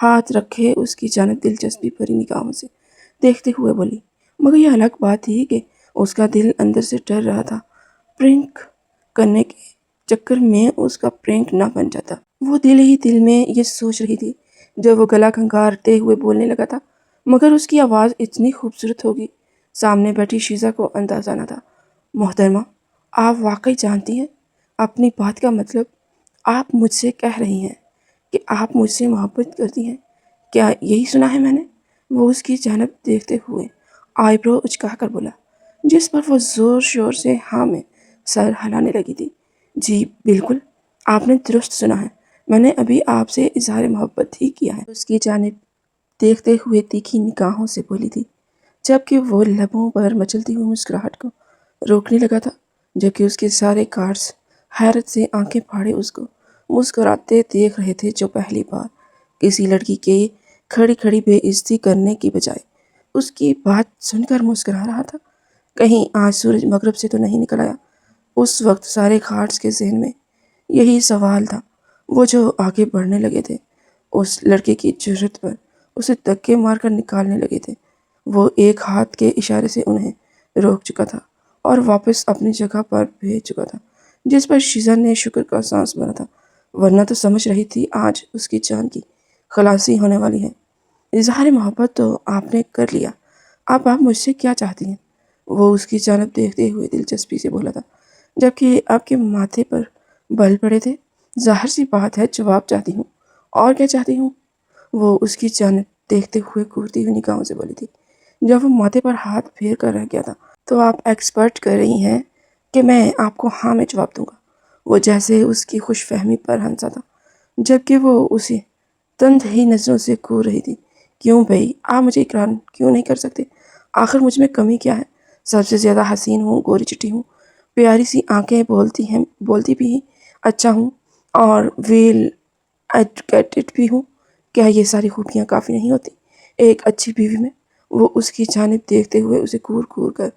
ہاتھ رکھے اس کی جانب دلچسپی بھری نگاہوں سے دیکھتے ہوئے بولی۔ مگر یہ الگ بات تھی کہ اس کا دل اندر سے ڈر رہا تھا پرینک کرنے کے چکر میں اس کا پرینک نہ بن جاتا۔ وہ دل ہی دل میں یہ سوچ رہی تھی جب وہ گلا کھنگارتے ہوئے بولنے لگا تھا، مگر اس کی آواز اتنی خوبصورت ہوگی سامنے بیٹھی شیزا کو اندازہ نہ تھا۔ محترمہ، آپ واقعی جانتی ہیں اپنی بات کا مطلب؟ آپ مجھ سے کہہ رہی ہیں کہ آپ مجھ سے محبت کرتی ہیں، کیا یہی سنا ہے میں نے؟ وہ اس کی جانب دیکھتے ہوئے آئی برو اچکا کر بولا، جس پر وہ زور شور سے ہاں میں سر ہلانے لگی تھی۔ جی بالکل، آپ نے درست سنا ہے، میں نے ابھی آپ سے اظہار محبت ہی کیا ہے، اس کی جانب دیکھتے ہوئے تیکھی نگاہوں سے بولی تھی، جبکہ وہ لبوں پر مچلتی ہوئی مسکراہٹ کو روکنے لگا تھا، جبکہ اس کے سارے کارڈز حیرت سے آنکھیں پھاڑے اس کو مسکراتے دیکھ رہے تھے، جو پہلی بار کسی لڑکی کے کھڑی کھڑی بے عزتی کرنے کی بجائے اس کی بات سن کر مسکرا رہا تھا۔ کہیں آج سورج مغرب سے تو نہیں نکل آیا؟ اس وقت سارے کارڈز کے ذہن میں یہی سوال تھا۔ وہ جو آگے بڑھنے لگے تھے اس لڑکے کی جرت پر اسے دھکے مار کر نکالنے لگے تھے، وہ ایک ہاتھ کے اشارے سے انہیں روک چکا تھا اور واپس اپنی جگہ پر بھیج چکا تھا، جس پر شیزا نے شکر کا سانس بھرا تھا، ورنہ تو سمجھ رہی تھی آج اس کی جان کی خلاصی ہونے والی ہے۔ اظہار محبت تو آپ نے کر لیا، اب آپ مجھ سے کیا چاہتی ہیں؟ وہ اس کی جانب دیکھتے ہوئے دلچسپی سے بولا تھا، جبکہ آپ کے ماتھے پر بل پڑے تھے۔ ظاہر سی بات ہے جواب چاہتی ہوں، اور کیا چاہتی ہوں؟ وہ اس کی جانب دیکھتے ہوئے گھورتی ہوئی نگاہوں سے بولی تھی۔ جب وہ ماتھے پر ہاتھ پھیر کر رہ گیا تھا، تو آپ ایکسپیکٹ کر رہی ہیں کہ میں آپ کو ہاں میں جواب دوں گا؟ وہ جیسے اس کی خوش فہمی پر ہنسا تھا، جبکہ وہ اسے تند ہی نظروں سے گھور رہی تھی۔ کیوں بھائی، آپ مجھے اقرار کیوں نہیں کر سکتے؟ آخر مجھ میں کمی کیا ہے؟ سب سے زیادہ حسین ہوں، گوری چٹی ہوں، پیاری سی آنکھیں، بولتی بھی اچھا ہوں، اور ویل ایجوکیٹڈ بھی ہوں۔ کیا یہ ساری خوبیاں کافی نہیں ہوتی ایک اچھی بیوی میں؟ وہ اس کی جانب دیکھتے ہوئے اسے گھور گھور کر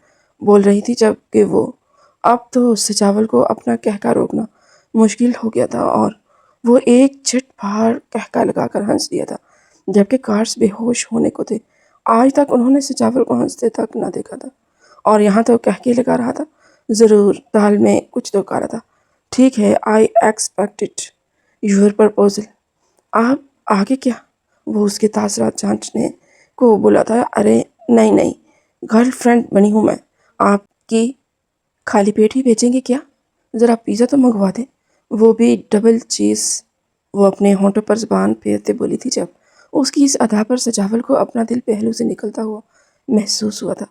بول رہی تھی، جبکہ وہ اب تو سجاول کو اپنا کہکا روکنا مشکل ہو گیا تھا اور وہ ایک جھٹ بھار کہکا لگا کر ہنس دیا تھا، جبکہ کارس بے ہوش ہونے کو تھے۔ آج تک انہوں نے سجاول کو ہنستے تک نہ دیکھا تھا، اور یہاں تو کہکے لگا رہا تھا۔ ضرور دال میں کچھ تو کالا تھا۔ ٹھیک ہے، آئی ایکسپیکٹڈ یور پرپوزل۔ آپ آگے کیا؟ وہ اس کے تاثرات جانچنے کو بولا تھا۔ ارے نہیں، گرل فرینڈ بنی ہوں میں آپ کی، خالی پیٹ ہی بھیجیں گے کیا؟ ذرا پیزا تو منگوا دیں، وہ بھی ڈبل چیز۔ وہ اپنے ہونٹوں پر زبان پھیرتے بولی تھی، جب اس کی اس ادا پر سجاول کو اپنا دل پہلو سے نکلتا ہوا محسوس ہوا تھا۔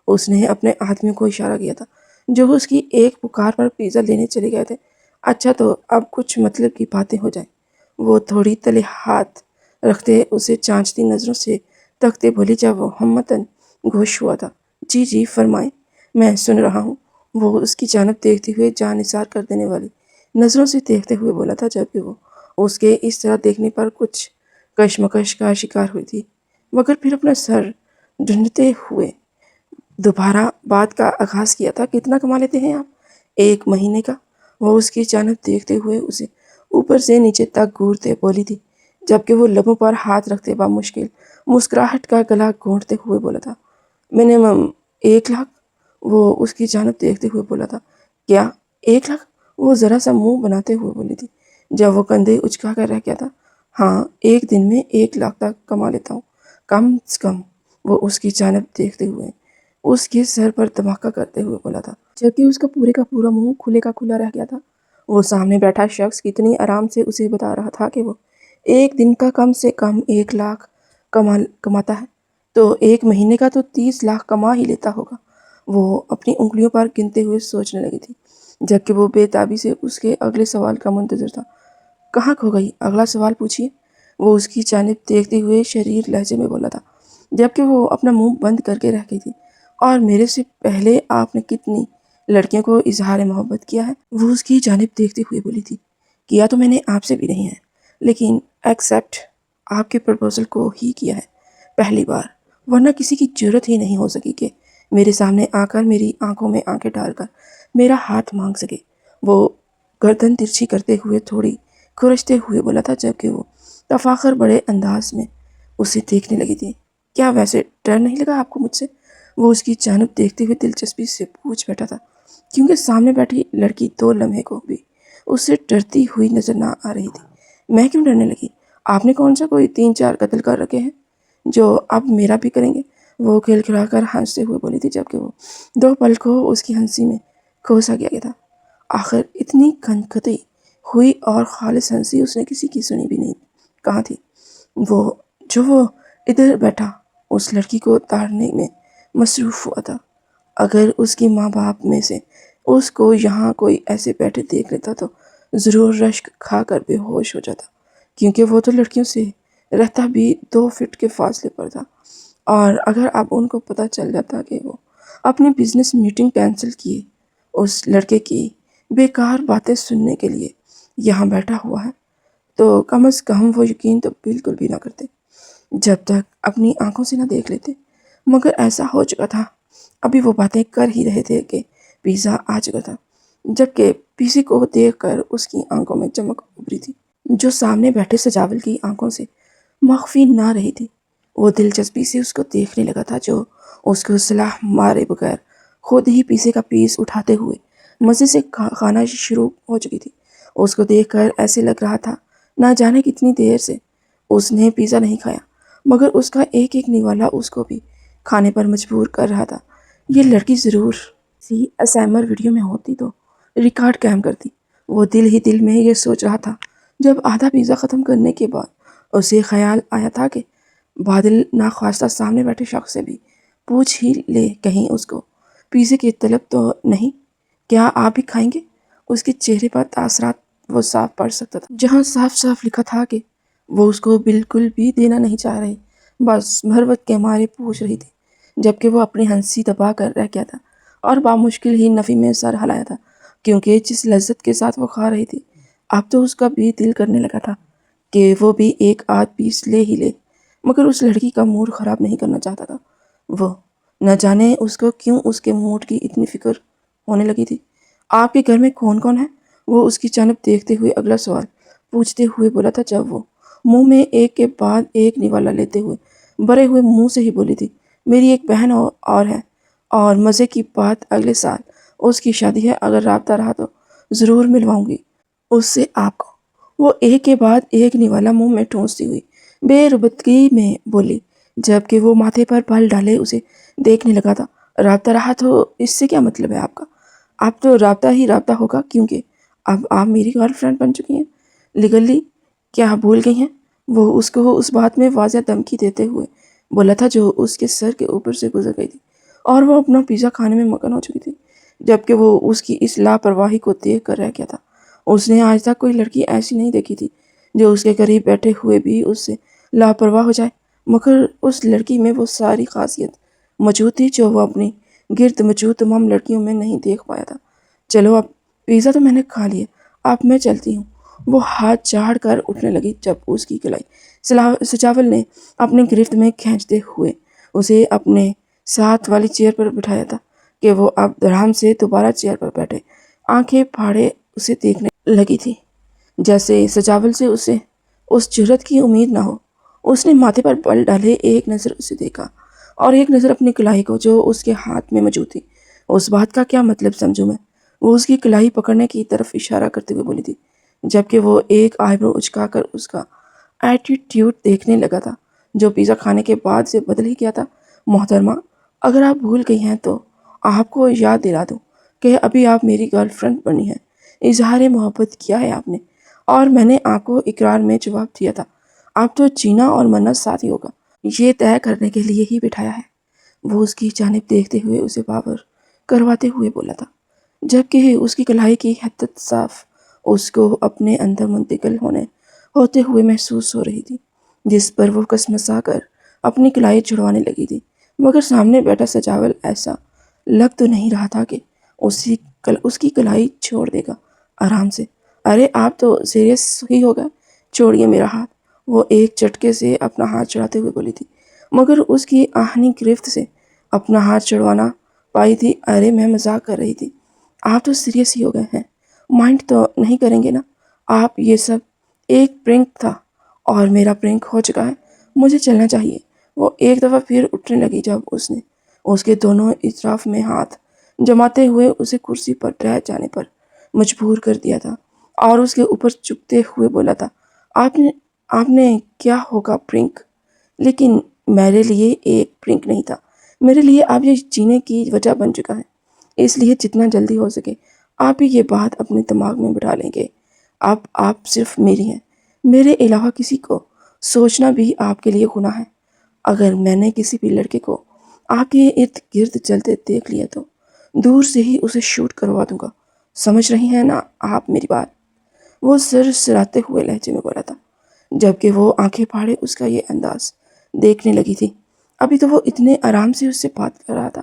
اس نے اپنے آدمیوں کو اشارہ کیا تھا جو اس کی ایک پکار پر پیزا لینے چلے گئے تھے۔ اچھا تو اب کچھ مطلب کی باتیں ہو جائیں۔ وہ تھوڑی تلے ہاتھ رکھتے اسے چانچتی نظروں سے تکتے بولی، جب وہ ہمتاً گوش ہوا تھا۔ جی فرمائیں، میں سن رہا ہوں۔ وہ اس کی جانب دیکھتے ہوئے جان نثار کر دینے والی نظروں سے دیکھتے ہوئے بولا تھا، جبکہ وہ اس کے اس طرح دیکھنے پر کچھ کشمکش کا شکار ہوئی تھی، مگر پھر اپنا سر ڈھونڈتے ہوئے دوبارہ بات کا آغاز کیا تھا۔ کتنا کما لیتے ہیں آپ ایک مہینے کا؟ وہ اس کی جانب دیکھتے ہوئے اسے اوپر سے نیچے تک گھورتے بولی تھی، جبکہ وہ لبوں پر ہاتھ رکھتے بامشکل مسکراہٹ کا گلا گھونٹتے ہوئے بولا تھا۔ منیمم 1 لاکھ؟ وہ اس کی جانب دیکھتے ہوئے بولا تھا۔ کیا 1 لاکھ؟ وہ ذرا سا منہ بناتے ہوئے بولی تھی، جب وہ کندھے اچکا کر رہ گیا تھا۔ ہاں، ایک دن میں 1 لاکھ تک کما لیتا ہوں، کم سے کم۔ وہ اس کی جانب دیکھتے ہوئے اس کے سر پر دھماکہ کرتے ہوئے بولا تھا، جبکہ اس کا پورے کا پورا منہ کھلے کا کھلا رہ گیا تھا۔ وہ سامنے بیٹھا شخص کتنی آرام سے اسے بتا رہا تھا کہ وہ ایک دن کا کم سے کم 1 لاکھ کماتا ہے، تو ایک مہینے کا تو 30 لاکھ کما ہی لیتا ہوگا۔ وہ اپنی انگلیوں پر گنتے ہوئے سوچنے لگی تھی، جبکہ وہ بے تابی سے اس کے اگلے سوال کا منتظر تھا۔ کہاں کھو گئی؟ اگلا سوال پوچھیے، وہ اس کی جانب دیکھتے ہوئے شریر لہجے میں بولا تھا، جبکہ وہ اپنا منہ بند کر کے رہ گئی تھی۔ اور میرے سے پہلے آپ نے کتنی لڑکیوں کو اظہار محبت کیا ہے؟ وہ اس کی جانب دیکھتے ہوئے بولی تھی۔ کیا تو میں نے آپ سے بھی نہیں ہے، لیکن ایکسیپٹ آپ کے پرپوزل کو ہی کیا ہے پہلی بار، ورنہ کسی کی جرت ہی نہیں ہو سکی کہ میرے سامنے آ کر میری آنکھوں میں آنکھیں ڈال کر میرا ہاتھ مانگ سکے۔ وہ گردن ترچھی کرتے ہوئے تھوڑی کھرچتے ہوئے بولا تھا، جبکہ وہ تفاخر بڑے انداز میں اسے دیکھنے لگی تھی۔ کیا ویسے ڈر نہیں لگا آپ کو مجھ سے؟ وہ اس کی جانب دیکھتے ہوئے دلچسپی سے پوچھ بیٹھا تھا، کیونکہ سامنے بیٹھی لڑکی 2 لمحے کو بھی اس سے ڈرتی ہوئی نظر نہ آ رہی تھی۔ میں کیوں ڈرنے لگی؟ آپ نے کون سا کوئی 3-4 قتل کر رکھے ہیں جو اب میرا بھی کریں گے؟ وہ کھلکھلا کر ہنستے ہوئے بولی تھی، جبکہ وہ 2 پل کو اس کی ہنسی میں کھوسا گیا تھا۔ آخر اتنی کھنکھتی ہوئی اور خالص ہنسی اس نے کسی کی سنی بھی نہیں کہاں تھی۔ وہ ادھر بیٹھا اس لڑکی کو تاڑنے میں مصروف ہوا تھا۔ اگر اس کی ماں باپ میں سے اس کو یہاں کوئی ایسے بیٹھے دیکھ لیتا تو ضرور رشک کھا کر بے ہوش ہو جاتا، کیونکہ وہ تو لڑکیوں سے رہتا بھی 2 فٹ کے فاصلے پر تھا، اور اگر اب ان کو پتہ چل جاتا کہ وہ اپنی بزنس میٹنگ کینسل کیے اس لڑکے کی بیکار باتیں سننے کے لیے یہاں بیٹھا ہوا ہے، تو کم از کم وہ یقین تو بالکل بھی نہ کرتے، جب تک اپنی آنکھوں سے نہ دیکھ لیتے۔ مگر ایسا ہو چکا تھا، ابھی وہ باتیں کر ہی رہے تھے کہ پیزا آ چکا تھا، جبکہ پیزے کو دیکھ کر اس کی آنکھوں میں چمک ابھری تھی، جو سامنے بیٹھے سجاول کی آنکھوں سے مخفی نہ رہی تھی۔ وہ دلچسپی سے اس کو دیکھنے لگا تھا، جو اس کو صلاح مارے بغیر خود ہی پیزے کا پیس اٹھاتے ہوئے مزے سے کھانا شروع ہو چکی تھی۔ اس کو دیکھ کر ایسے لگ رہا تھا نہ جانے کتنی دیر سے اس نے پیزا نہیں کھایا، مگر اس کا ایک ایک نوالا اس کو بھی کھانے پر مجبور کر رہا تھا۔ یہ لڑکی ضرور سی اسائمر ویڈیو میں ہوتی تو ریکارڈ قائم کرتی، وہ دل ہی دل میں یہ سوچ رہا تھا، جب آدھا پیزا ختم کرنے کے بعد اسے خیال آیا تھا کہ بادل ناخواستہ سامنے بیٹھے شخص سے بھی پوچھ ہی لے، کہیں اس کو پیزے کی طلب تو نہیں۔ کیا آپ بھی کھائیں گے؟ اس کے چہرے پر تاثرات وہ صاف پڑھ سکتا تھا، جہاں صاف صاف لکھا تھا کہ وہ اس کو بالکل بھی دینا نہیں چاہ رہی، بس مروت کے مارے پوچھ رہی تھی، جبکہ وہ اپنی ہنسی دبا کر رہ گیا تھا اور بامشکل ہی نفی میں سر ہلایا تھا، کیونکہ جس لذت کے ساتھ وہ کھا رہی تھی اب تو اس کا بھی دل کرنے لگا تھا کہ وہ بھی ایک آدھ پیس لے ہی لے، مگر اس لڑکی کا موڈ خراب نہیں کرنا چاہتا تھا۔ وہ نہ جانے اس کو کیوں اس کے موڈ کی اتنی فکر ہونے لگی تھی۔ آپ کے گھر میں کون کون ہے؟ وہ اس کی جانب دیکھتے ہوئے اگلا سوال پوچھتے ہوئے بولا تھا، جب وہ منہ میں ایک کے بعد ایک نوالا لیتے ہوئے بھرے ہوئے منہ سے ہی بولی تھی، میری ایک بہن اور ہے، اور مزے کی بات اگلے سال اس کی شادی ہے، اگر رابطہ رہا تو ضرور ملواؤں گی اس سے آپ کو۔ وہ ایک کے بعد ایک نوالا منہ میں ٹھونستی ہوئی بے ربطگی میں بولی، جبکہ وہ ماتھے پر پل ڈالے اسے دیکھنے لگا تھا۔ رابطہ رہا تو اس سے کیا مطلب ہے آپ کا؟ اب تو رابطہ ہی رابطہ ہوگا، کیونکہ اب آپ میری گرل فرینڈ بن چکی ہیں۔ لیگلی کیا بھول گئی ہیں؟ وہ اس کو اس بات میں واضح دھمکی دیتے ہوئے بولا تھا جو اس کے سر کے اوپر سے گزر گئی تھی، اور وہ اپنا پیزا کھانے میں مگن ہو چکی تھی، جبکہ وہ اس کی اس لاپرواہی کو دیکھ کر رہ گیا تھا۔ اس نے آج تک کوئی لڑکی ایسی نہیں دیکھی تھی جو اس کے قریب بیٹھے ہوئے بھی اس سے لاپرواہ ہو جائے، مگر اس لڑکی میں وہ ساری خاصیت موجود تھی جو وہ اپنی گرد موجود تمام لڑکیوں میں نہیں دیکھ پایا تھا۔ چلو، اب پیزا تو میں نے کھا لیا، اب میں چلتی ہوں۔ وہ ہاتھ جھاڑ کر اٹھنے لگی، جب اس کی کلائی سجاول نے اپنے گرفت میں کھینچتے ہوئے اسے اپنے ساتھ والی چیئر پر بٹھایا تھا کہ وہ اب آرام سے دوبارہ چیئر پر بیٹھے آنکھیں پھاڑے اسے دیکھنے لگی تھی، جیسے سجاول سے اسے اس جرات کی امید نہ ہو۔ اس نے ماتھے پر پل ڈالے ایک نظر اسے دیکھا اور ایک نظر اپنی کلائی کو جو اس کے ہاتھ میں موجود تھی۔ اس بات کا کیا مطلب سمجھوں میں؟ وہ اس کی کلائی پکڑنے کی طرف اشارہ کرتے ہوئے بولی تھی، جبکہ وہ ایک آئی برو اچکا کر اس کا ایٹیٹیوڈ دیکھنے لگا تھا، جو پیزا کھانے کے بعد سے بدل ہی گیا تھا۔ محترمہ، اگر آپ بھول گئی ہیں تو آپ کو یاد دلا دوں کہ ابھی آپ میری گرل فرینڈ بنی ہیں۔ اظہار محبت کیا ہے آپ نے، اور میں نے آپ کو اقرار میں جواب دیا تھا۔ اب تو جینا اور مرنا ساتھ ہی ہوگا، یہ طے کرنے کے لیے ہی بٹھایا ہے۔ وہ اس کی جانب دیکھتے ہوئے اسے باور کرواتے ہوئے بولا تھا، جبکہ اس کی کلائی کی حدت صاف اس کو اپنے اندر منتقل ہوتے ہوئے محسوس ہو رہی تھی، جس پر وہ کسمسا کر اپنی کلائی چھڑوانے لگی تھی، مگر سامنے بیٹھا سجاول ایسا لگ تو نہیں رہا تھا کہ اس کی کلائی چھوڑ دے گا آرام سے۔ ارے آپ تو سیریس ہی ہو گئے، چھوڑیے میرا ہاتھ، وہ ایک جھٹکے سے اپنا ہاتھ چھڑاتے ہوئے بولی تھی، مگر اس کی آہنی گرفت سے اپنا ہاتھ چھڑوانا پائی تھی۔ ارے میں مذاق کر رہی تھی، آپ تو سیریس ہی ہو گئے ہیں، مائنڈ تو نہیں کریں گے نا آپ؟ یہ سب ایک پرینک تھا، اور میرا پرنک ہو چکا ہے، مجھے چلنا چاہیے۔ وہ ایک دفعہ پھر اٹھنے لگی جب اس نے اس کے دونوں اطراف میں ہاتھ جماتے ہوئے اسے کرسی پر بیٹھ جانے پر مجبور کر دیا تھا اور اس کے اوپر چپتے ہوئے بولا تھا، آپ نے کیا ہوگا پرنک؟ لیکن میرے لیے ایک پرنک نہیں تھا، میرے لیے آپ یہ جینے کی وجہ بن چکا ہے۔ اس لیے جتنا جلدی ہو سکے آپ ہی یہ بات اپنے دماغ میں بٹھا لیں گے۔ آپ صرف میری ہیں، میرے علاوہ کسی کو سوچنا بھی آپ کے لیے گناہ ہے۔ اگر میں نے کسی بھی لڑکے کو آپ کے ارد گرد چلتے دیکھ لیا تو دور سے ہی اسے شوٹ کروا دوں گا، سمجھ رہی ہیں نا آپ میری بات؟ وہ سر سراتے ہوئے لہجے میں بولا تھا، جبکہ وہ آنکھیں پھاڑے اس کا یہ انداز دیکھنے لگی تھی۔ ابھی تو وہ اتنے آرام سے اس سے بات کر رہا تھا،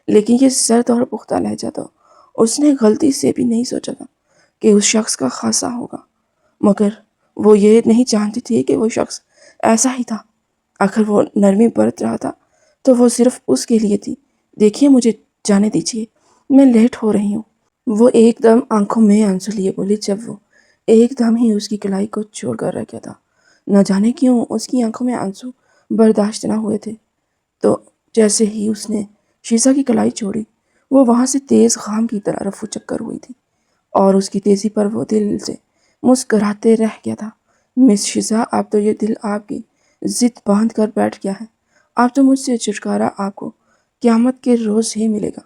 لیکن یہ سرد اور پختہ لہجہ تو اس نے غلطی سے بھی نہیں سوچا تھا کہ اس شخص کا خاصا ہوگا، مگر وہ یہ نہیں جانتی تھی کہ وہ شخص ایسا ہی تھا۔ اگر وہ نرمی برت رہا تھا تو وہ صرف اس کے لیے تھی۔ دیکھیے مجھے جانے دیجیے، میں لیٹ ہو رہی ہوں۔ وہ ایک دم آنکھوں میں آنسو لیے بولی جب وہ ایک دم ہی اس کی کلائی کو چھوڑ کر رہ گیا تھا۔ نہ جانے کیوں اس کی آنکھوں میں آنسو برداشت نہ ہوئے تھے، تو جیسے ہی اس نے شیزہ کی کلائی چھوڑی وہ وہاں سے تیز خام کی طرح رفو چکر ہوئی تھی، اور اس کی تیزی پر وہ دل سے مسکراتے رہ گیا تھا۔ مس شیزہ، اب تو یہ دل آپ کی ضد باندھ کر بیٹھ گیا ہے، اب تو مجھ سے چھٹکارا آپ کو قیامت کے روز ہی ملے گا،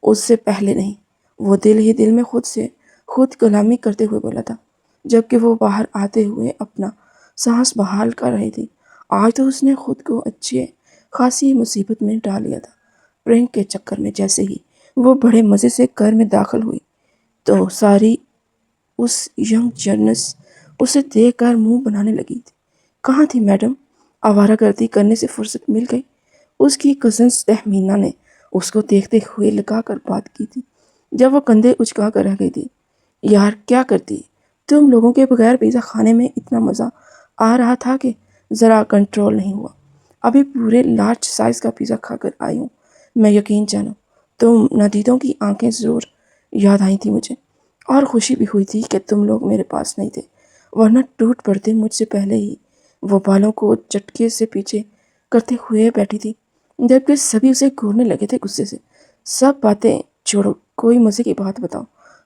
اس سے پہلے نہیں۔ وہ دل ہی دل میں خود سے خود کلامی کرتے ہوئے بولا تھا، جبکہ وہ باہر آتے ہوئے اپنا سانس بحال کر رہی تھی۔ آج تو اس نے خود کو اچھی خاصی مصیبت میں ڈال لیا تھا۔ پرنک کے چکر میں جیسے ہی وہ بڑے مزے سے گھر میں داخل ہوئی تو ساری اس ینگ جرنس اسے دیکھ کر منہ بنانے لگی تھی۔ کہاں تھی میڈم؟ آوارہ گردی کرنے سے فرصت مل گئی؟ اس کی کزنس تہمینہ نے اس کو دیکھتے ہوئے لگا کر بات کی تھی جب وہ کندھے اچکا کر رہ گئی تھی۔ یار کیا کرتی، تم لوگوں کے بغیر پیزا کھانے میں اتنا مزہ آ رہا تھا کہ ذرا کنٹرول نہیں ہوا۔ ابھی پورے لارج سائز کا پیزا کھا کر آئی ہوں۔ میں یقین جانو تم ندیدوں کی آنکھیں ضرور یاد آئی تھی مجھے، اور خوشی بھی ہوئی تھی کہ تم لوگ میرے پاس نہیں تھے، ورنہ ٹوٹ پڑتے مجھ سے پہلے ہی۔ وہ بالوں کو چٹکے سے پیچھے کرتے ہوئے بیٹھی تھی، جبکہ سبھی اسے گھورنے لگے تھے غصے سے۔ سب باتیں چھوڑو، کوئی مزے کی بات بتاؤ۔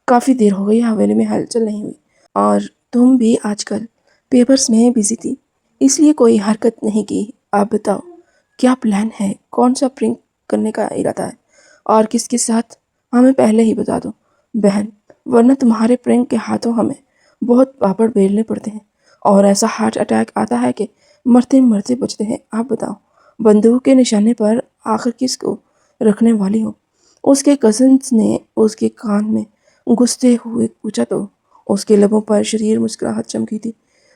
کافی دیر ہو گئی حویلی میں ہلچل نہیں ہوئی، اور تم بھی آج کل پیپرز میں بزی تھی، اس لیے کوئی حرکت نہیں کی۔ آپ بتاؤ کیا پلان ہے، کون سا پرنک کرنے کا ارادہ ہے، اور کس کے ساتھ؟ ہمیں پہلے ہی بتا دو بہن، ورنہ تمہارے پرنک کے ہاتھوں ہمیں بہت پاپڑ بیلنے پڑتے ہیں، اور ایسا ہارٹ اٹیک آتا ہے کہ مرتے مرتے بچتے ہیں۔ آپ بتاؤ بندوق کے نشانے پر آخر کس کو رکھنے والی ہو؟ اس کے کزنس نے اس کے کان میں گھستے ہوئے پوچھا تو اس کے لبوں پر شریر مسکراہٹ چمکی تھی۔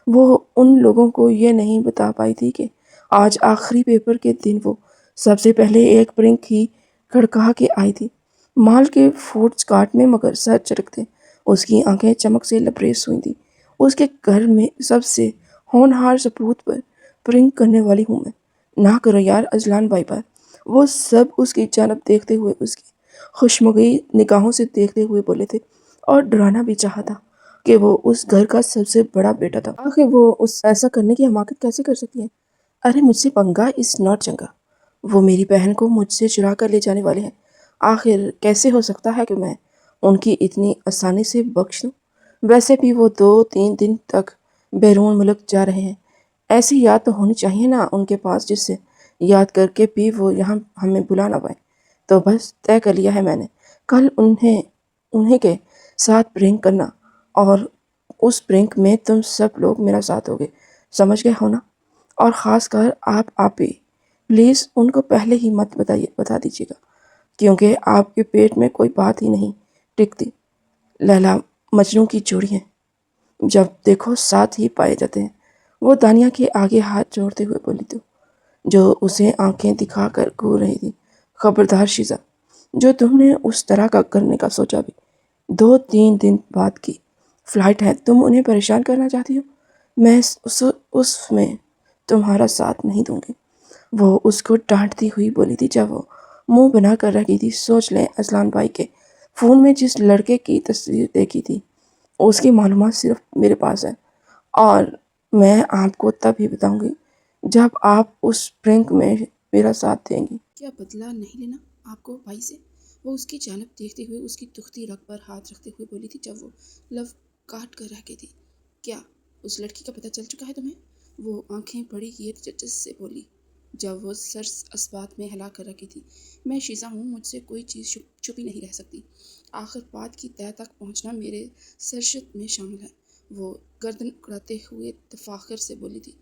وہ ان لوگوں کو یہ نہیں بتا پائی تھی کہ آج آخری پیپر کے دن وہ سب سے پہلے ایک پرنک ہی کھڑکا کے آئی تھی۔ مال کے فوڈ کارٹ میں مگر سر چرکتے اس کی آنکھیں چمک سے لبریز ہوئی تھیں۔ اس کے گھر میں سب سے ہونہار ثبوت پر پرنک کرنے والی ہوں میں۔ نہ کرو یار اذلان بھائی پر۔ وہ سب اس کی جانب دیکھتے ہوئے اس کی خوشمگئی نگاہوں سے دیکھتے ہوئے بولے تھے، اور ڈرانا بھی چاہا تھا کہ وہ اس گھر کا سب سے بڑا بیٹا تھا، آخر وہ ایسا کرنے کی حماقت کیسے کر سکتی ہے؟ ارے مجھ سے پنگا اس ناٹ چنگا، وہ میری بہن کو مجھ سے چرا کر لے جانے والے ہیں۔ آخر کیسے ہو سکتا ہے کہ میں ان کی اتنی آسانی سے بخش دوں؟ ویسے بھی وہ 2-3 دن تک بیرون ملک جا رہے ہیں، ایسی یاد تو ہونی چاہیے نا ان کے پاس جس سے یاد کر کے بھی وہ یہاں ہمیں بلا نہ پائیں۔ تو بس طے کر لیا ہے میں نے، کل انہیں کے ساتھ پرنک کرنا، اور اس پرنک میں تم سب لوگ میرا ساتھ ہوگے، سمجھ گئے ہو نا؟ اور خاص کر آپ بھی پلیز ان کو پہلے ہی مت بتا دیجیے گا، کیونکہ آپ کے پیٹ میں کوئی بات ہی نہیں ٹکتی۔ لیلا مجنوں کی جوڑی ہیں، جب دیکھو ساتھ ہی پائے جاتے ہیں۔ وہ دانیہ کے آگے ہاتھ جوڑتے ہوئے بولی تو جو اسے آنکھیں دکھا کر گھور رہی تھی، خبردار شیزہ، جو تم نے اس طرح کا کرنے کا سوچا بھی۔ 2-3 دن بعد کی فلائٹ ہے، تم انہیں پریشان کرنا چاہتی ہو؟ میں اس میں تمہارا ساتھ نہیں دوں گی، وہ اس کو ڈانٹتی ہوئی بولی تھی جب وہ منہ بنا کر رہ گئی تھی۔ سوچ لیں اذلان بھائی کے فون میں جس لڑکے کی تصویر دیکھی تھی اس کی معلومات صرف میرے پاس ہے، اور میں آپ کو تب ہی بتاؤں گی جب آپ اس پرینک میں میرا ساتھ دیں گی۔ کیا بدلہ نہیں لینا آپ کو بھائی سے؟ وہ اس کی جانب دیکھتے ہوئے اس کی دکھتی رگ پر ہاتھ رکھتے ہوئے بولی تھی جب وہ لو کاٹ کر رہ گئی تھی۔ کیا اس لڑکی کا پتہ چل چکا ہے تمہیں؟ وہ آنکھیں بڑی کیے چچس سے بولی جب وہ سر اسبات میں ہلا کر رکھی تھی۔ میں شیزا ہوں، مجھ سے کوئی چیز چھپی نہیں رہ سکتی۔ آخر بات کی تہہ تک پہنچنا میرے سرشت میں شامل ہے، وہ گردن اکڑاتے ہوئے تفاخر سے بولی تھی،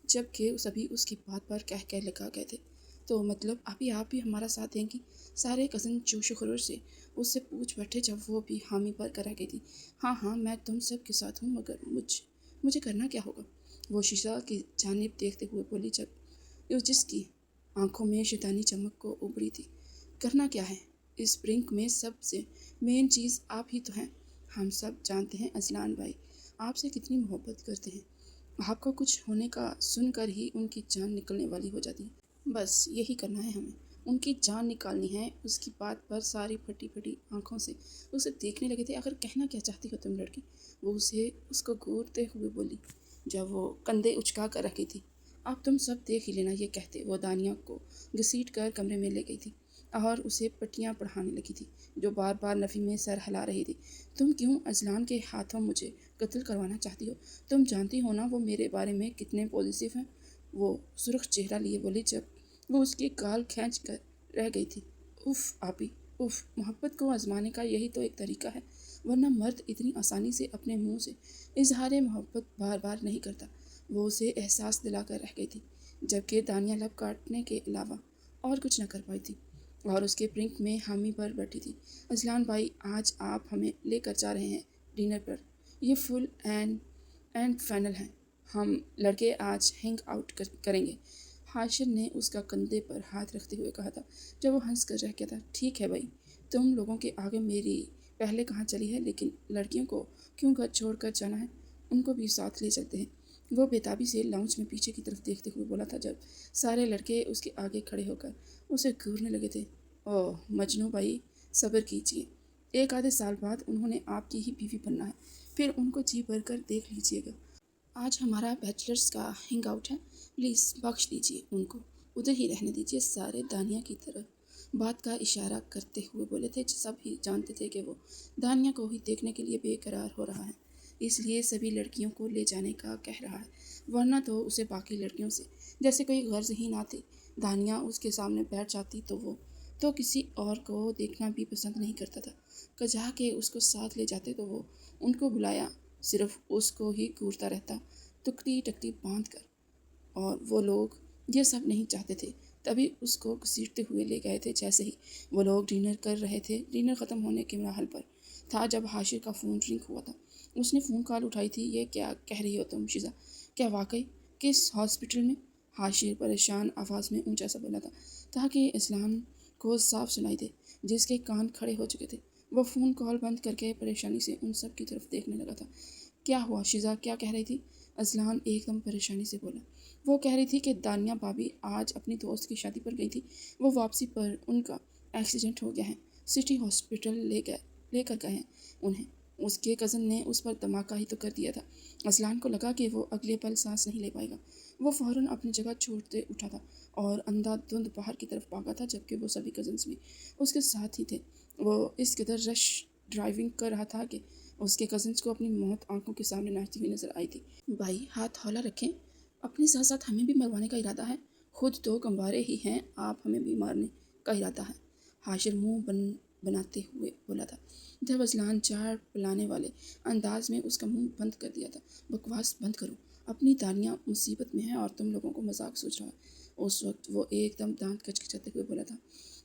جبکہ سبھی اس کی بات پر کہہ لگا گئے تھے۔ تو مطلب ابھی آپ بھی ہمارا ساتھ دیں گی؟ سارے کزن جوش و خروش سے اس سے پوچھ بیٹھے جب وہ بھی حامی پر کرا گئی تھی۔ ہاں ہاں، میں تم سب کے ساتھ ہوں، مگر مجھے کرنا کیا ہوگا؟ وہ شیشہ کی جانب دیکھتے ہوئے بولی جس کی آنکھوں میں شیطانی چمک کو ابھری تھی۔ کرنا کیا ہے؟ اس پرنک میں سب سے مین چیز آپ ہی تو ہیں۔ ہم سب جانتے ہیں اذلان بھائی آپ سے کتنی محبت کرتے ہیں۔ آپ کو کچھ ہونے کا سن کر ہی ان کی جان نکلنے والی ہو جاتی ہے۔ بس یہی کرنا ہے ہمیں، ان کی جان نکالنی ہے۔ اس کی بات پر ساری پھٹی پھٹی آنکھوں سے اسے دیکھنے لگے تھے۔ آخر کہنا کیا چاہتی ہو تم لڑکی؟ وہ اس کو گھورتے ہوئے بولی جب وہ کندھے اچکا کر رکھی تھی۔ اب تم سب دیکھ ہی لینا، یہ کہتے وہ دانیہ کو گھسیٹ کر کمرے میں لے گئی تھی اور اسے پٹیاں پڑھانے لگی تھی جو بار بار نفی میں سر ہلا رہی تھی۔ تم کیوں اذلان کے ہاتھوں مجھے قتل کروانا چاہتی ہو؟ تم جانتی ہو نا وہ میرے بارے میں کتنے پوزیسو ہیں؟ وہ سرخ چہرہ لیے بولی جب وہ اس کی گال کھینچ کر رہ گئی تھی۔ اف آپی، اف، محبت کو آزمانے کا یہی تو ایک طریقہ ہے، ورنہ مرد اتنی آسانی سے اپنے منہ سے اظہار محبت بار بار نہیں کرتا۔ وہ اسے احساس دلا کر رہ گئی تھی، جبکہ دانیہ لب کاٹنے کے علاوہ اور کچھ نہ کر پائی تھی اور اس کے پرنک میں حامی پر بیٹھی تھی۔ اذلان بھائی، آج آپ ہمیں لے کر جا رہے ہیں ڈنر پر، یہ فل اینڈ فائنل ہے۔ ہم لڑکے آج ہینگ آؤٹ کریں گے۔ حاشر نے اس کا کندھے پر ہاتھ رکھتے ہوئے کہا تھا جب وہ ہنس کر رہ گیا تھا۔ ٹھیک ہے بھائی، تم لوگوں کے آگے میری پہلے کہاں چلی ہے، لیکن لڑکیوں کو کیوں گھر چھوڑ کر جانا ہے، ان کو بھی ساتھ لے چلتے ہیں۔ وہ بےتابی سے لاؤنج میں پیچھے کی طرف دیکھتے ہوئے بولا تھا جب سارے لڑکے اس کے آگے کھڑے ہو کر اسے گھورنے لگے تھے۔ اوہ مجنوں بھائی، صبر کیجیے، ایک آدھے سال بعد انہوں نے آپ کی ہی بیوی بننا ہے، پھر ان کو جی بھر کر دیکھ لیجیے گا۔ آج ہمارا بیچلرز کا ہینگ آؤٹ ہے، پلیز بخش دیجیے ان کو، ادھر ہی رہنے دیجیے۔ سارے دانیہ کی طرف بات کا اشارہ کرتے ہوئے بولے تھے۔ سب ہی جانتے تھے کہ وہ دانیہ کو ہی دیکھنے کے لیے بے قرار ہو رہا ہے، اس لیے سبھی لڑکیوں کو لے جانے کا کہہ رہا ہے، ورنہ تو اسے باقی لڑکیوں سے جیسے کوئی غرض ہی نہ تھی۔ دانیہ اس کے سامنے بیٹھ جاتی تو وہ تو کسی اور کو دیکھنا بھی پسند نہیں کرتا تھا۔ کجا کے اس کو ساتھ لے جاتے تو وہ ان کو بلایا صرف اس کو ہی گھورتا رہتا ٹکڑی ٹکڑی باندھ کر، اور وہ لوگ یہ سب نہیں چاہتے تھے، تبھی اس کو گھسیٹتے ہوئے لے گئے تھے۔ جیسے ہی وہ لوگ ڈنر کر رہے تھے، ڈنر ختم ہونے کے مراحل پر تھا جب حاشر کا فون رنگ ہوا تھا۔ اس نے فون کال اٹھائی تھی۔ یہ کیا کہہ رہی ہو تم شیزا؟ کیا واقعی؟ کس ہاسپٹل میں؟ حاشر پریشان آواز میں اونچا سا بولا تھا تاکہ اذلان کو صاف سنائی دے، جس کے کان کھڑے ہو چکے تھے۔ وہ فون کال بند کر کے پریشانی سے ان سب کی طرف دیکھنے لگا تھا۔ کیا ہوا شیزا، کیا کہہ رہی تھی؟ اذلان ایک دم پریشانی سے بولا۔ وہ کہہ رہی تھی کہ دانیہ بھابھی آج اپنی دوست کی شادی پر گئی تھی، وہ واپسی پر ان کا ایکسیڈنٹ ہو گیا ہے، سٹی ہاسپٹل لے کر گئے ہیں انہیں۔ اس کے کزن نے اس پر دھماکہ ہی تو کر دیا تھا۔ اذلان کو لگا کہ وہ اگلے پل سانس نہیں لے پائے گا۔ وہ فوراً اپنی جگہ چھوڑتے اٹھا تھا اور اندھا دھند باہر کی طرف بھاگا تھا، جبکہ وہ سبھی کزنس بھی اس کے ساتھ ہی تھے۔ وہ اس قدر رش ڈرائیونگ کر رہا تھا کہ اس کے کزنس کو اپنی موت آنکھوں کے سامنے ناچتی ہوئی نظر آئی تھی۔ بھائی ہاتھ ہولہ رکھیں، اپنے ساتھ ساتھ ہمیں بھی مروانے کا ارادہ ہے؟ خود تو کمبارے ہی ہیں آپ، ہمیں بھی مارنے کا ارادہ ہے؟ حاشر منہ بناتے ہوئے بولا تھا جب اذلان چاڑ پلانے والے انداز میں اس کا منہ بند کر دیا تھا۔ بکواس بند کرو، اپنی دانیہ مصیبت میں ہے اور تم لوگوں کو مذاق سوچ رہا ہے۔ اس وقت وہ ایک دم دانت کچکچاتے ہوئے بولا تھا۔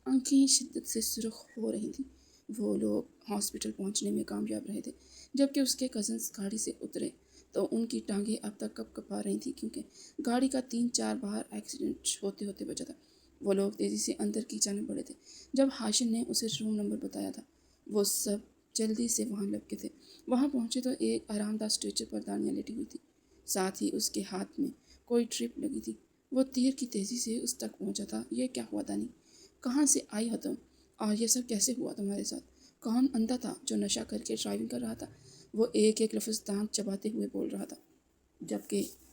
آنکھیں شدت سے سرخ ہو رہی تھیں۔ وہ لوگ ہاسپٹل پہنچنے میں کامیاب رہے تھے، جبکہ اس کے کزنس گاڑی سے اترے تو ان کی ٹانگیں اب تک کپ کپا رہی تھیں، کیونکہ گاڑی کا 3-4 بار ایکسیڈنٹ ہوتے ہوتے بچا تھا۔ وہ لوگ تیزی سے اندر کی جانب بڑھے تھے۔ جب حاشر نے اسے روم نمبر بتایا تھا، وہ سب جلدی سے وہاں لپکے تھے۔ وہاں پہنچے تو ایک آرام دہ اسٹریچر پر دانیہ لیٹی ہوئی تھی، ساتھ ہی اس کے ہاتھ میں کوئی ٹرپ لگی تھی۔ وہ تیر کی تیزی سے اس تک پہنچا تھا۔ یہ کیا ہوا دانی؟ کہاں سے آئی ہو تم؟ اور یہ سب کیسے ہوا تمہارے ساتھ؟ کون اندھا تھا جو نشہ کر کے ڈرائیونگ کر رہا تھا؟ وہ ایک ایک لفظ دانت چباتے ہوئے بول رہا تھا، جبکہ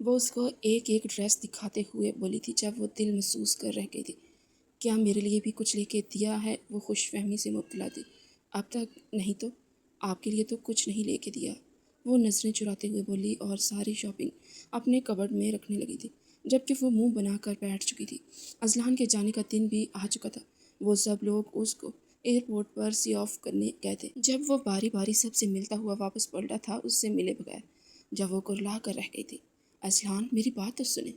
وہ اس کو ایک ایک ڈریس دکھاتے ہوئے بولی تھی جب وہ دل محسوس کر رہ گئی تھی۔ کیا میرے لیے بھی کچھ لے کے دیا ہے؟ وہ خوش فہمی سے مبتلا تھی۔ اب تک نہیں تو آپ کے لیے تو کچھ نہیں لے کے دیا، وہ نظریں چراتے ہوئے بولی اور ساری شاپنگ اپنے کبرڈ میں رکھنے لگی تھی، جبکہ وہ منہ بنا کر بیٹھ چکی تھی۔ اذلان کے جانے کا دن بھی آ چکا تھا۔ وہ سب لوگ اس کو ایئرپورٹ پر سی آف کرنے گئے تھے۔ جب وہ باری باری سب سے ملتا ہوا واپس پلٹا تھا اس سے ملے بغیر، جب وہ کرلا کر رہ گئی تھی۔ اذلان میری بات تو سنیں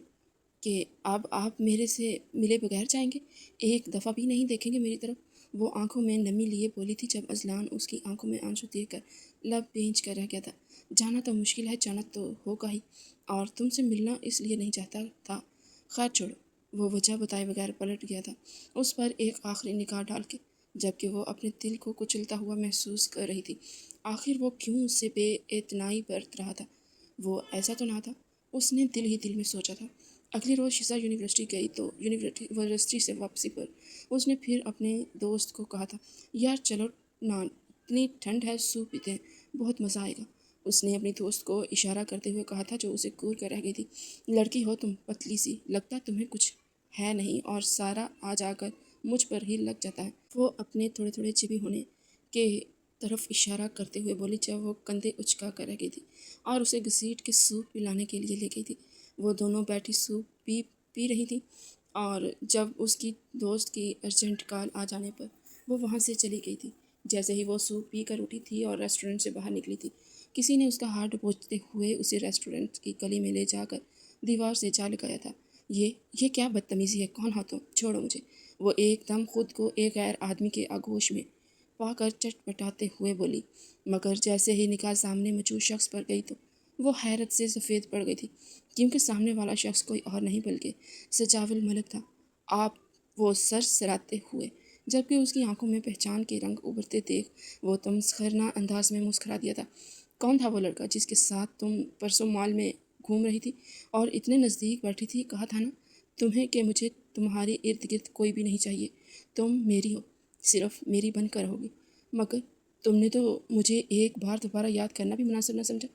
کہ اب آپ میرے سے ملے بغیر جائیں گے، ایک دفعہ بھی نہیں دیکھیں گے میری طرف؟ وہ آنکھوں میں نمی لیے بولی تھی جب اذلان اس کی آنکھوں میں آنسو دیکھ کر لب بھینچ کر رہ گیا تھا۔ جانا تو مشکل ہے، جانا تو ہوگا ہی، اور تم سے ملنا اس لیے نہیں چاہتا تھا۔ خیر چھوڑو، وہ وجہ بتائے بغیر پلٹ گیا تھا اس پر ایک آخری نگاہ ڈال کے، جبکہ وہ اپنے دل کو کچلتا ہوا محسوس کر رہی تھی۔ آخر وہ کیوں اس سے بے اعتنائی برت رہا تھا؟ وہ ایسا تو نہ تھا، اس نے دل ہی دل میں سوچا تھا۔ اگلی روز شیزا یونیورسٹی گئی تو یونیورسٹی سے واپسی پر اس نے پھر اپنے دوست کو کہا تھا، یار چلو نا، اتنی ٹھنڈ ہے، سوپ پیتے ہیں، بہت مزہ آئے گا۔ اس نے اپنی دوست کو اشارہ کرتے ہوئے کہا تھا جو اسے گور کر رہ گئی تھی، لڑکی ہو تم پتلی سی، لگتا تمہیں کچھ ہے نہیں، اور سارا آ کر مجھ پر ہی لگ جاتا ہے۔ وہ اپنے تھوڑے تھوڑے چبی ہونے کے طرف اشارہ کرتے ہوئے بولی جب وہ کندھے اچکا کر رہ گئی تھی اور اسے گھسیٹ کے سوپ پلانے کے لیے لے گئی تھی۔ وہ دونوں بیٹھی سوپ پی رہی تھی، اور جب اس کی دوست کی ارجنٹ کال آ جانے پر وہ وہاں سے چلی گئی تھی۔ جیسے ہی وہ سوپ پی کر اٹھی تھی اور ریسٹورنٹ سے باہر نکلی تھی، کسی نے اس کا ہاتھ ڈبوچتے ہوئے اسے ریسٹورنٹ کی گلی میں لے جا کر دیوار سے جا لگایا تھا۔ یہ کیا بدتمیزی ہے؟ کون ہو تم؟ چھوڑو مجھے، وہ ایک دم خود کو ایک غیر آدمی کے آغوش میں پا کر چٹ پٹاتے ہوئے بولی، مگر جیسے ہی نگاہ سامنے موجود شخص پر گئی تو وہ حیرت سے سفید پڑ گئی تھی، کیونکہ سامنے والا شخص کوئی اور نہیں بلکہ سجاول ملک تھا۔ آپ، وہ سر سراتے ہوئے، جبکہ اس کی آنکھوں میں پہچان کے رنگ ابھرتے دیکھ وہ تمسخرانہ انداز میں مسکرا دیا تھا۔ کون تھا وہ لڑکا جس کے ساتھ تم پرسوں مال میں گھوم رہی تھی اور اتنے نزدیک بیٹھی تھی؟ کہا تھا نا تمہیں کہ مجھے تمہارے ارد گرد کوئی بھی نہیں چاہیے، تم میری ہو، صرف میری بن کر ہوگی۔ مگر تم نے تو مجھے ایک بار دوبارہ یاد کرنا بھی مناسب نہ سمجھا۔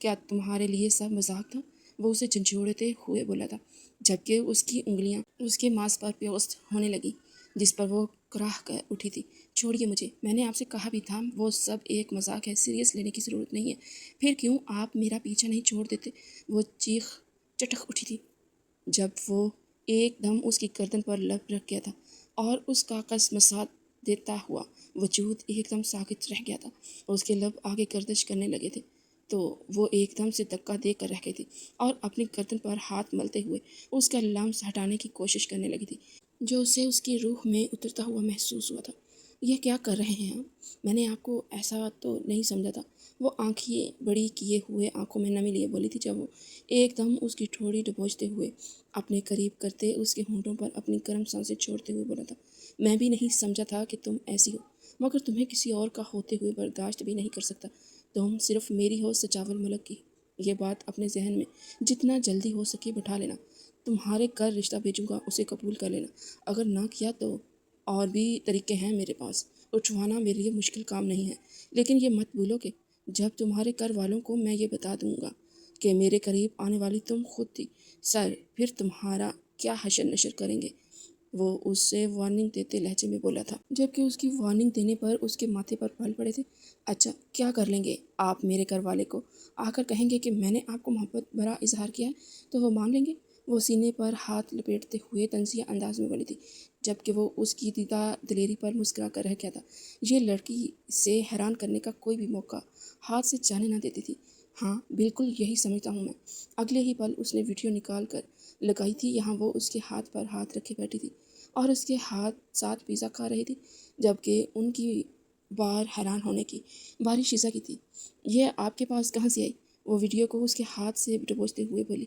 کیا تمہارے لیے سب مذاق تھا؟ وہ اسے جھنجھوڑتے ہوئے بولا تھا، جبکہ اس کی انگلیاں اس کے ماس پر پیوست ہونے لگی جس پر وہ کراہ کر اٹھی تھی۔ چھوڑیے مجھے، میں نے آپ سے کہا بھی تھا وہ سب ایک مذاق ہے، سیریس لینے کی ضرورت نہیں ہے۔ پھر کیوں آپ میرا پیچھا نہیں چھوڑ دیتے؟ وہ چیخ چٹک اٹھی تھی جب وہ ایک دم اس کی گردن پر لب رکھ گیا تھا اور اس کا قسمسات دیتا ہوا وجود ایک دم ساکت رہ گیا تھا۔ اس کے لب آگے گردش کرنے لگے تھے تو وہ ایک دم سے دھکا دے کر رہ گئی تھی اور اپنی گردن پر ہاتھ ملتے ہوئے اس کا لمس ہٹانے کی کوشش کرنے لگی تھی جو اسے اس کی روح میں اترتا ہوا محسوس ہوا تھا۔ یہ کیا کر رہے ہیں آپ؟ میں نے آپ کو ایسا تو نہیں سمجھا تھا، وہ آنکھیں بڑی کیے ہوئے آنکھوں میں نمی لیے بولی تھی جب وہ ایک دم اس کی ٹھوڑی ڈبوچتے ہوئے اپنے قریب کرتے اس کے ہونٹوں پر اپنی گرم سانسیں چھوڑتے ہوئے بولا تھا، میں بھی نہیں سمجھا تھا کہ تم ایسی ہو، مگر تمہیں کسی اور کا ہوتے ہوئے برداشت بھی نہیں کر سکتا۔ تم صرف میری ہو، سجاول ملک کی۔ یہ بات اپنے ذہن میں جتنا جلدی ہو سکے بٹھا لینا۔ تمہارے گھر رشتہ بھیجوں گا، اسے قبول کر لینا، اگر نہ کیا تو اور بھی طریقے ہیں میرے پاس، اٹھوانا میرے لیے مشکل کام نہیں ہے۔ لیکن یہ مت بھولو کہ جب تمہارے گھر والوں کو میں یہ بتا دوں گا کہ میرے قریب آنے والی تم خود تھی، سر پھر تمہارا کیا حشر نشر کریں گے؟ وہ اس سے وارننگ دیتے لہجے میں بولا تھا، جبکہ اس کی وارننگ دینے پر اس کے ماتھے پر پھل پڑے تھے۔ اچھا کیا کر لیں گے آپ؟ میرے گھر والے کو آ کر کہیں گے کہ میں نے آپ کو محبت بھرا اظہار کیا ہے تو وہ مان لیں گے؟ وہ سینے پر ہاتھ لپیٹتے ہوئے طنزیہ انداز میں بولی تھی، جبکہ وہ اس کی دیدہ دلیری پر مسکرا کر رہ گیا تھا۔ یہ لڑکی سے حیران کرنے کا کوئی بھی موقع ہاتھ سے جانے نہ دیتی تھی۔ ہاں بالکل یہی سمجھتا ہوں میں۔ اگلے ہی پل اس نے ویڈیو نکال کر لگائی تھی، یہاں وہ اس کے ہاتھ پر ہاتھ رکھے بیٹھی تھی اور اس کے ہاتھ ساتھ پیزا کھا رہی تھی، جبکہ ان کی بار حیران ہونے کی باری شیزا کی تھی۔ یہ آپ کے پاس کہاں سے آئی؟ وہ ویڈیو کو اس کے ہاتھ سے ڈبوچتے ہوئے بولی۔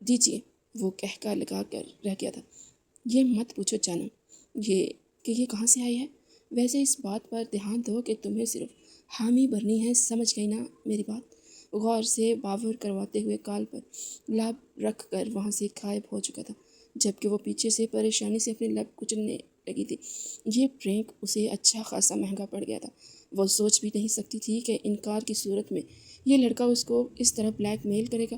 دیجیے، وہ کہکا لگا کر رہ گیا تھا۔ یہ مت پوچھو جانم یہ کہاں سے آئی ہے، ویسے اس بات پر دھیان دو کہ تمہیں صرف حامی بھرنی ہے، سمجھ گئی نا میری بات؟ غور سے باور کرواتے ہوئے کال پر لب رکھ کر وہاں سے غائب ہو چکا تھا، جبکہ وہ پیچھے سے پریشانی سے اپنے لب کچلنے لگی تھی۔ یہ پرینک اسے اچھا خاصا مہنگا پڑ گیا تھا۔ وہ سوچ بھی نہیں سکتی تھی کہ انکار کی صورت میں یہ لڑکا اس کو اس طرح بلیک میل کرے گا۔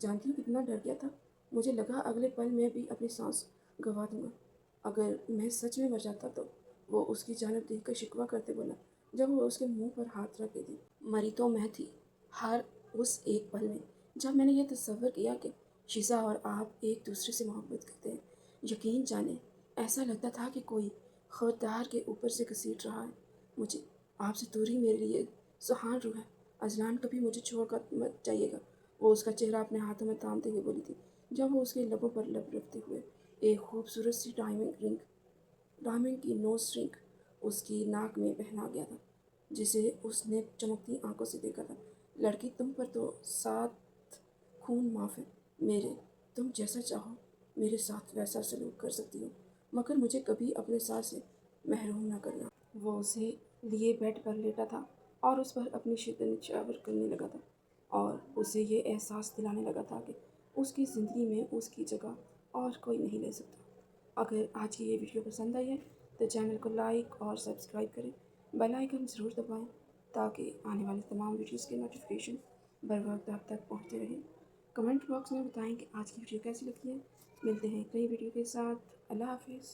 جانتی ہوں کتنا ڈر گیا تھا. مجھے لگا اگلے پل میں بھی اپنی سانس گنوا دوں گا. اگر میں سچ میں مر جاتا تو. وہ اس کی جانب دیکھ کر شکوہ کرتے بولا جب وہ اس کے منہ پر ہاتھ رکھ تھی. مری تو میں تھی ہر اس ایک پل میں جب میں نے یہ تصور کیا کہ شیزا اور آپ ایک دوسرے سے محبت کرتے ہیں. یقین جانیں ایسا لگتا تھا کہ کوئی خوددار کے اوپر سے گھسیٹ رہا ہے مجھے. آپ سے دوری میرے لیے سہان روح ہے. اذلان کبھی مجھے چھوڑ کر مت جائیے گا. وہ اس کا چہرہ اپنے ہاتھوں میں تھامتے ہوئے بولی تھی جب وہ اس کے لبوں پر لب رکھتے ہوئے ایک خوبصورت سی ڈائمنڈ کی نوز رنگ اس کی ناک میں پہنا گیا تھا جسے اس نے چمکتی آنکھوں سے دیکھا تھا. لڑکی تم پر تو 7 خون معاف ہے میرے. تم جیسا چاہو میرے ساتھ ویسا سلوک کر سکتی ہو مگر مجھے کبھی اپنے ساتھ سے محروم نہ کرنا. وہ اسے لیے بیڈ پر لیٹا تھا اور اس پر اپنی شکل نچھاور کرنے لگا تھا اور اسے یہ احساس دلانے لگا تھا کہ اس کی زندگی میں اس کی جگہ اور کوئی نہیں لے سکتا. اگر آج کی یہ ویڈیو پسند آئی ہے تو چینل کو لائک اور سبسکرائب کریں. بیل آئیکن ضرور دبائیں تاکہ آنے والی تمام ویڈیوز کے نوٹیفیکیشن بر وقت آپ تک پہنچتے رہیں. کمنٹ باکس میں بتائیں کہ آج کی ویڈیو کیسی لگی ہے. ملتے ہیں ایک نئی ویڈیو کے ساتھ. اللہ حافظ.